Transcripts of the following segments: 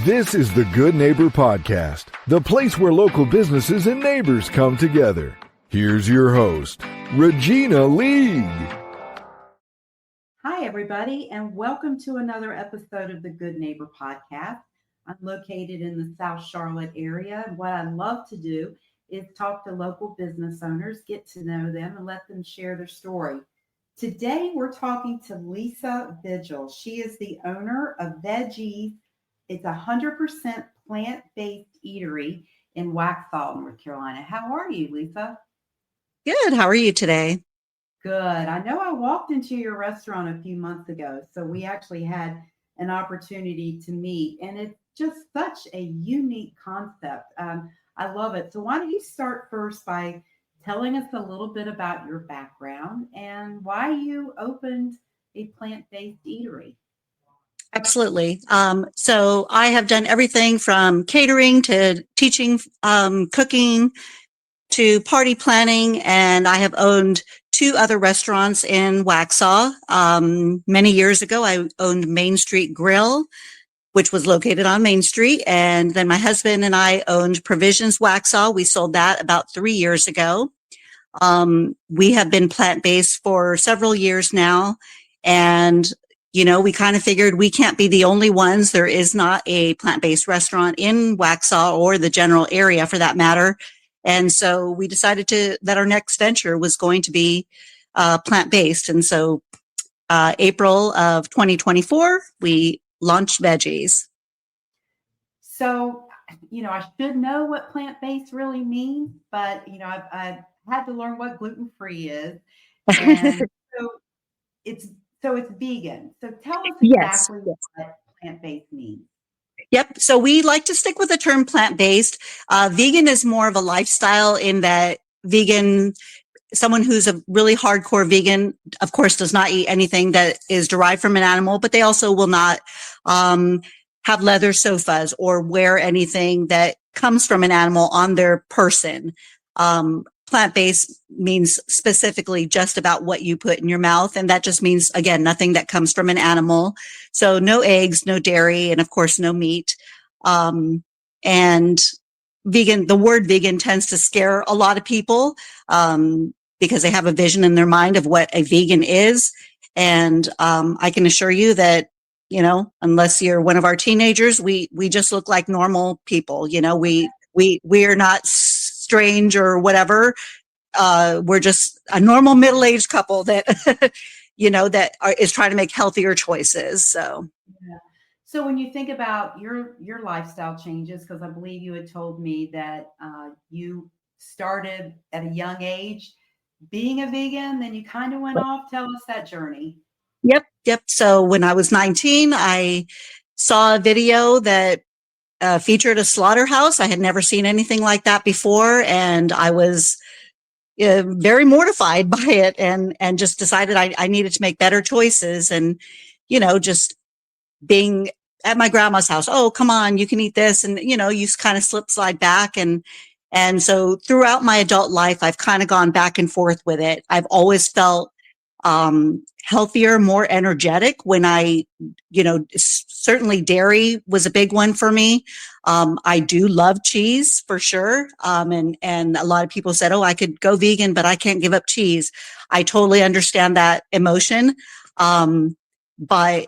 This is the Good Neighbor Podcast, the place where local businesses and neighbors come together. Here's your host, Regina League. Hi, everybody, and welcome to another episode of the Good Neighbor Podcast. I'm located in the South Charlotte area, and what I love to do is talk to local business owners, get to know them, and let them share their story. Today, we're talking to Lisa Vigil. She is the owner of Veggeez. It's 100% plant-based eatery in Waxhaw, North Carolina. How are you, Lisa? Good. How are you today? Good. I know I walked into your restaurant a few months ago, so we actually had an opportunity to meet, and it's just such a unique concept. I love it. So why don't you start first by telling us a little bit about your background and why you opened a plant-based eatery? Absolutely. So I have done everything from catering to teaching, cooking to party planning, and I have owned two other restaurants in Waxhaw. Many years ago, I owned Main Street Grill, which was located on Main Street. And then my husband and I owned Provisions Waxhaw. We sold that about 3 years ago. We have been plant-based for several years now. And, you know, we kind of figured we can't be the only ones. There is not a plant-based restaurant in Waxhaw or the general area for that matter. And so we decided that our next venture was going to be plant-based. And so April of 2024, we launched Veggeez. So, you know, I should know what plant-based really means, but, you know, I've had to learn what gluten-free is. And it's vegan. So tell us exactly what plant-based means. Yep. So we like to stick with the term plant-based. Vegan is more of a lifestyle in that vegan, someone who's a really hardcore vegan, of course, does not eat anything that is derived from an animal, but they also will not have leather sofas or wear anything that comes from an animal on their person. Plant-based means specifically just about what you put in your mouth. And that just means, again, nothing that comes from an animal. So no eggs, no dairy, and of course, no meat. And vegan, the word vegan tends to scare a lot of people because they have a vision in their mind of what a vegan is. And I can assure you that, you know, unless you're one of our teenagers, we just look like normal people. You know, we are not strange or whatever. We're just a normal middle-aged couple that, you know, is trying to make healthier choices. So, yeah. So when you think about your lifestyle changes, because I believe you had told me that you started at a young age being a vegan, then you kind of went off. Tell us that journey. Yep. So when I was 19, I saw a video that featured a slaughterhouse. I had never seen anything like that before. And I was very mortified by it and just decided I needed to make better choices. And, you know, just being at my grandma's house, oh, come on, you can eat this. And, you know, you kind of slide back. And so throughout my adult life, I've kind of gone back and forth with it. I've always felt healthier, more energetic when you know, certainly dairy was a big one for me. I do love cheese for sure. And a lot of people said, oh, I could go vegan, but I can't give up cheese. I totally understand that emotion. But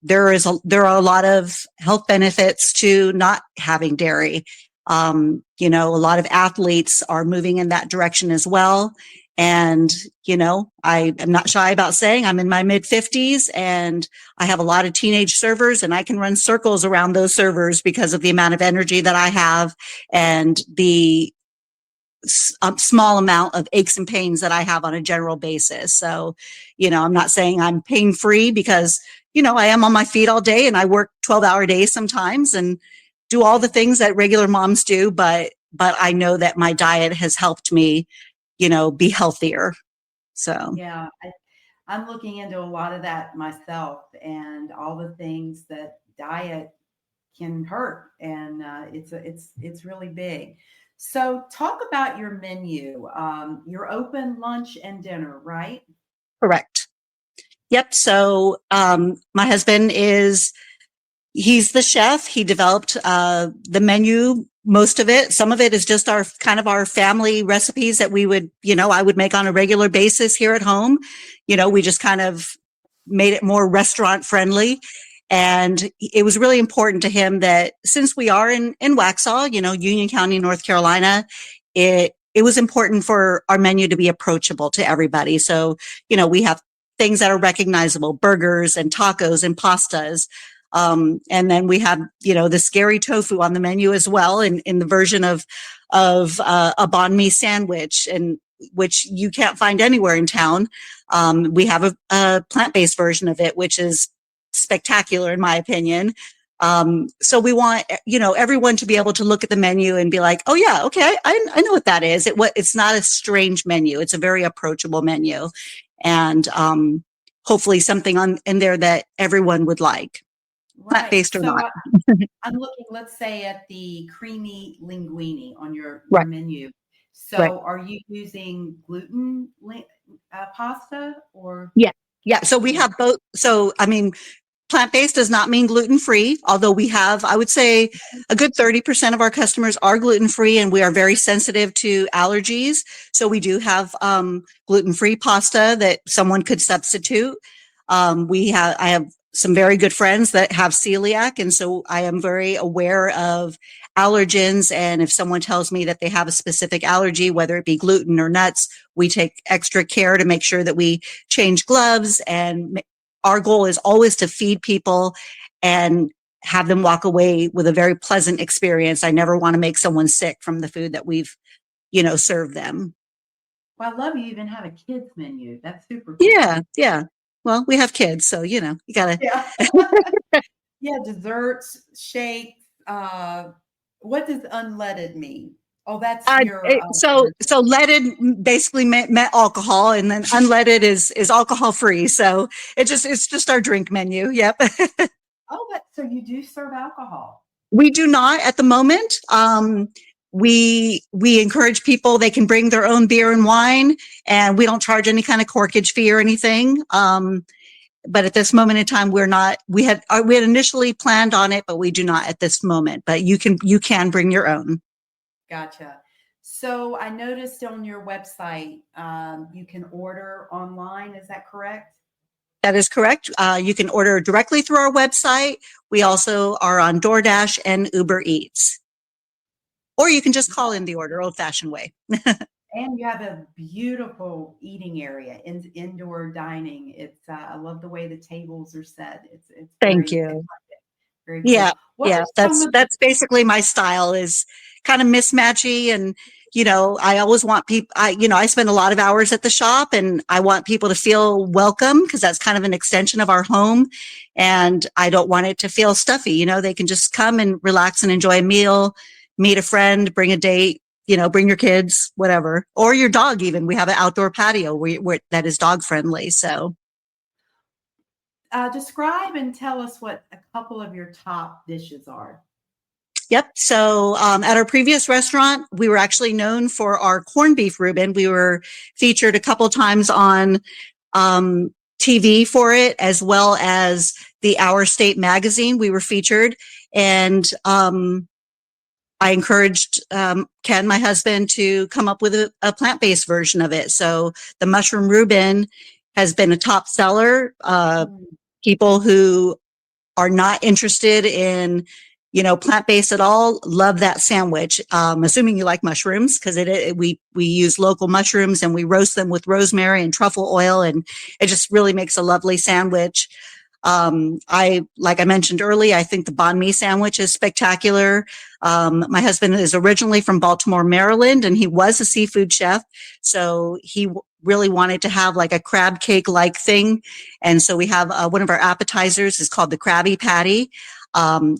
there are a lot of health benefits to not having dairy. You know, a lot of athletes are moving in that direction as well. And, you know, I am not shy about saying I'm in my mid-50s and I have a lot of teenage servers and I can run circles around those servers because of the amount of energy that I have and the small amount of aches and pains that I have on a general basis. So, you know, I'm not saying I'm pain-free because, you know, I am on my feet all day and I work 12-hour days sometimes and do all the things that regular moms do. But I know that my diet has helped me, you know, be healthier. So, yeah, I'm looking into a lot of that myself and all the things that diet can hurt. And it's really big. So talk about your menu. You're open lunch and dinner, right? correct. Yep. So, my husband is He's the chef. He developed the menu, most of it. Some of it is just our family recipes that we would, I would make on a regular basis here at home. We just kind of made it more restaurant friendly. And it was really important to him that since we are in Waxhaw, Union County, North Carolina, it was important for our menu to be approachable to everybody. So, we have things that are recognizable, burgers and tacos and pastas. And then we have, the scary tofu on the menu as well in the version of a banh mi sandwich, and which you can't find anywhere in town. We have a plant-based version of it, which is spectacular in my opinion. So we want, everyone to be able to look at the menu and be like, oh yeah, okay, I know what that is. It's not a strange menu. It's a very approachable menu, and hopefully something in there that everyone would like. Plant-based or not. I'm looking, let's say, at the creamy linguine on your Right. menu. So Right. are you using gluten pasta or? Yeah. So we have both. So, plant-based does not mean gluten-free, although we have, I would say, a good 30% of our customers are gluten-free, and we are very sensitive to allergies. So we do have gluten-free pasta that someone could substitute. I have some very good friends that have celiac, and so I am very aware of allergens. And if someone tells me that they have a specific allergy, whether it be gluten or nuts, we take extra care to make sure that we change gloves. And our goal is always to feed people and have them walk away with a very pleasant experience. I never want to make someone sick from the food that we've, served them. Well, I love you even have a kids menu. That's super cool. Yeah. Well, we have kids, so, you gotta. Yeah. Yeah, desserts, shakes. What does unleaded mean? Oh, that's your. So leaded basically meant alcohol, and then unleaded is alcohol free. So it's just our drink menu. Yep. Oh, so you do serve alcohol? We do not at the moment. We encourage people, they can bring their own beer and wine, and we don't charge any kind of corkage fee or anything. But at this moment in time, we're not. We had initially planned on it, but we do not at this moment. But you can bring your own. Gotcha. So I noticed on your website, you can order online. Is that correct? That is correct. You can order directly through our website. We also are on DoorDash and Uber Eats. Or you can just call in the order, old-fashioned way. And you have a beautiful eating area, indoor dining. It's I love the way the tables are set. It's Thank you. Very cool. Yeah. That's basically my style, is kind of mismatchy, and I always want people. I spend a lot of hours at the shop, and I want people to feel welcome, because that's kind of an extension of our home, and I don't want it to feel stuffy. They can just come and relax and enjoy a meal, meet a friend, bring a date. Bring your kids, whatever, or your dog. Even we have an outdoor patio where that is dog friendly. So. Describe and tell us what a couple of your top dishes are. Yep. So at our previous restaurant, we were actually known for our corned beef Reuben. We were featured a couple times on TV for it, as well as the Our State magazine. We were featured, and I encouraged Ken, my husband, to come up with a plant-based version of it. So the mushroom Reuben has been a top seller. People who are not interested in, plant-based at all, love that sandwich. Assuming you like mushrooms, because we use local mushrooms, and we roast them with rosemary and truffle oil, and it just really makes a lovely sandwich. Like I mentioned earlier, I think the banh mi sandwich is spectacular. My husband is originally from Baltimore, Maryland, and he was a seafood chef. So he really wanted to have like a crab cake like thing. And so we have one of our appetizers is called the Krabby Patty.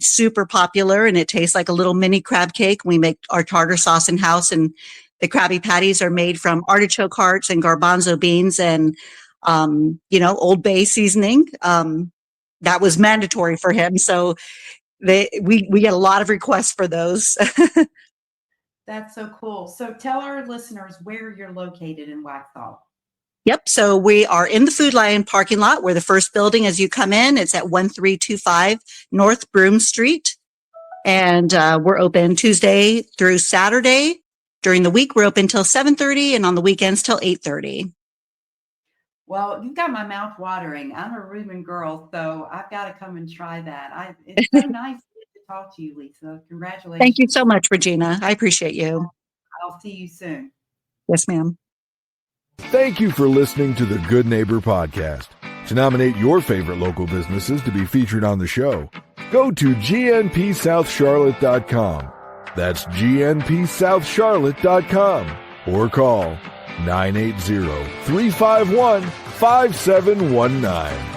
Super popular, and it tastes like a little mini crab cake. We make our tartar sauce in house, and the Krabby Patties are made from artichoke hearts and garbanzo beans and Old Bay seasoning. That was mandatory for him. So we get a lot of requests for those. That's so cool. So tell our listeners where you're located in Waxhaw. Yep. So we are in the Food Lion parking lot. We're the first building as you come in. It's at 1325 North Broom Street. And we're open Tuesday through Saturday. During the week, we're open till 7:30 and on the weekends till 8:30. Well, you've got my mouth watering. I'm a Reuben girl, so I've got to come and try that. It's so nice to talk to you, Lisa. Congratulations. Thank you so much, Regina. I appreciate you. I'll see you soon. Yes, ma'am. Thank you for listening to the Good Neighbor Podcast. To nominate your favorite local businesses to be featured on the show, go to gnpsouthcharlotte.com. That's gnpsouthcharlotte.com or call 980-351-5719.